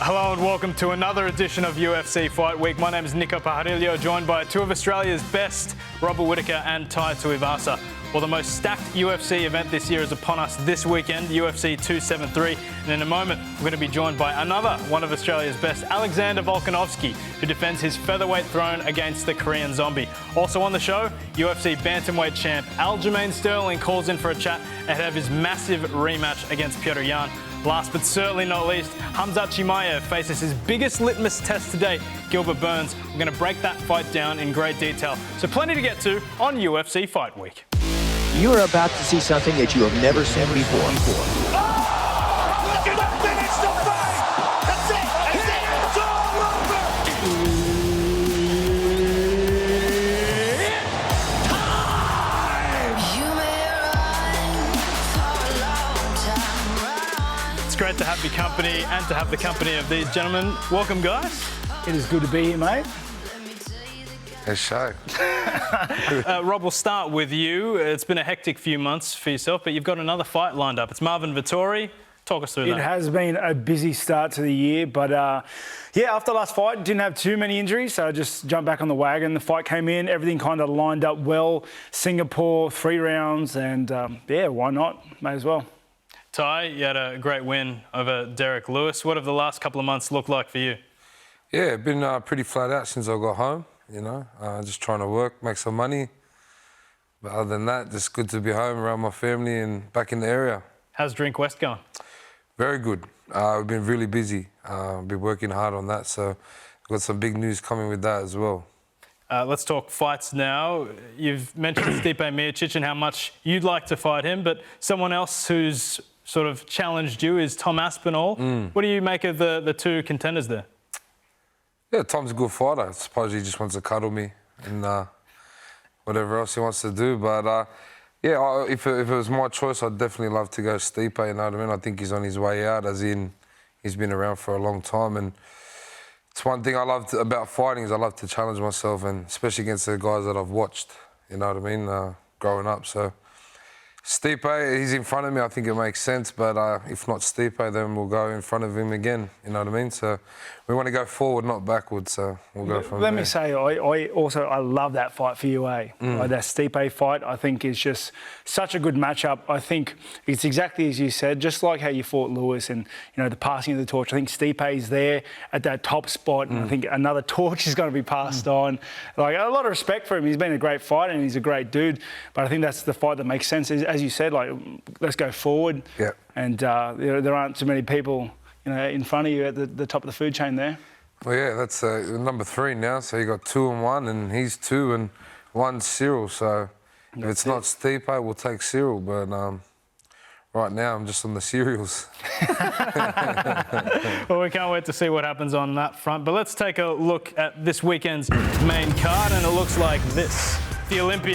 Hello and welcome to another edition of UFC Fight Week. My name is Nico Pajarillo, joined by two of Australia's best, Robert Whittaker and Tai Tuivasa. Well, the most stacked UFC event this year is upon us this weekend, UFC 273. And in a moment, we're going to be joined by another one of Australia's best, Alexander Volkanovski, who defends his featherweight throne against the Korean Zombie. Also on the show, UFC bantamweight champ Aljamain Sterling calls in for a chat ahead of his massive rematch against Petr Yan. Last but certainly not least, Khamzat Chimaev faces his biggest litmus test to date, Gilbert Burns. We're going to break that fight down in great detail. So plenty to get to on UFC Fight Week. You are about to see something that you have never seen before. Oh! Look at the finish the fight! That's it! It's all over! Time! You may run for a long time. It's great to have your company and to have the company of these gentlemen. Welcome, guys. It is good to be here, mate. It's show. Rob, we'll start with you. It's been a hectic few months for yourself, but you've got another fight lined up. It's Marvin Vettori. Talk us through that. It has been a busy start to the year, but yeah, after the last fight, didn't have too many injuries, so I just jumped back on the wagon. The fight came in, everything kind of lined up well. Singapore, 3 rounds, and yeah, why not? May as well. Ty, you had a great win over Derek Lewis. What have the last couple of months looked like for you? Yeah, been pretty flat out since I got home, you know, just trying to work, make some money. But other than that, just good to be home around my family and back in the area. How's Drink West going? Very good. We've been really busy. Been working hard on that, so got some big news coming with that as well. Let's talk fights now. You've mentioned Stipe Miocic and how much you'd like to fight him, but someone else who's sort of challenged you is Tom Aspinall. What do you make of the two contenders there? Yeah, Tom's a good fighter. I suppose he just wants to cuddle me and whatever else he wants to do. But yeah, if it was my choice, I'd definitely love to go Stipe, you know what I mean? I think he's on his way out, as in he's been around for a long time. And it's one thing I love about fighting is I love to challenge myself, and especially against the guys that I've watched, you know what I mean, growing up. So Stipe, he's in front of me, I think it makes sense, but if not Stipe, then we'll go in front of him again, you know what I mean? So we want to go forward, not backwards, so we'll go from there. Let me say, I love that fight for you, eh? Like that Stipe fight, I think is just such a good matchup. I think it's exactly as you said, just like how you fought Lewis and, you know, the passing of the torch. I think Stipe is there at that top spot, and I think another torch is going to be passed on. Like, a lot of respect for him. He's been a great fighter and he's a great dude, but I think that's the fight that makes sense. As you said, like, let's go forward. Yeah. And there aren't too many people, you know, in front of you at the top of the food chain there. Well, yeah, that's number 3 now. So you got 2 and 1, and he's 2 and 1's Ciryl. So if it's not Stipe, we'll take Ciryl. But right now, I'm just on the cereals. Well, we can't wait to see what happens on that front. But let's take a look at this weekend's main card, and it looks like this. The Olympian